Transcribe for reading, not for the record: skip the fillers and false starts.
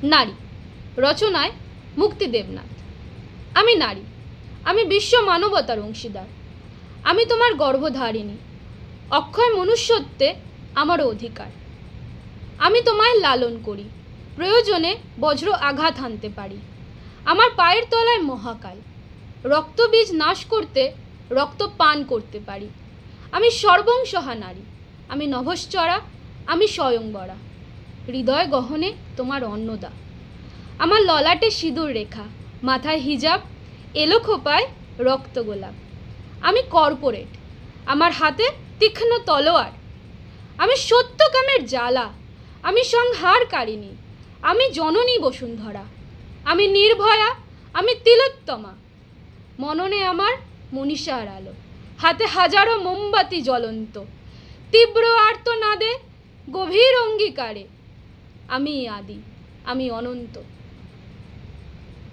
নারী রচনায় মুক্তি দেবনাথ। আমি নারী, আমি বিশ্ব মানবতার অংশীদার। আমি তোমার গর্ভধারিণী, অক্ষয় মনুষ্যত্বে আমারও অধিকার। আমি তোমায় লালন করি, প্রয়োজনে বজ্র আঘাত হানতে পারি। আমার পায়ের তলায় মহাকাল, রক্তবীজ নাশ করতে রক্ত পান করতে পারি। আমি সর্বংসহা নারী, আমি নভশ্চরা, আমি স্বয়ংবরা। হৃদয় গহনে তোমার অন্নদা। আমার ললাটে সিঁদুর রেখা, মাথায় হিজাব, এলো খোপায় রক্ত গোলাপ। আমি কর্পোরেট, আমার হাতে তীক্ষ্ণ তলোয়ার। আমি সত্যকামের জ্বালা, আমি সংহারকারিণী, আমি জননী বসুন্ধরা। আমি নির্ভয়া, আমি তিলোত্তমা। মননে আমার মনীষার আলো, হাতে হাজারো মোমবাতি জ্বলন্ত। তীব্র আর্তনাদে, গভীর অঙ্গীকারে, আমি আদি, আমি অনন্ত।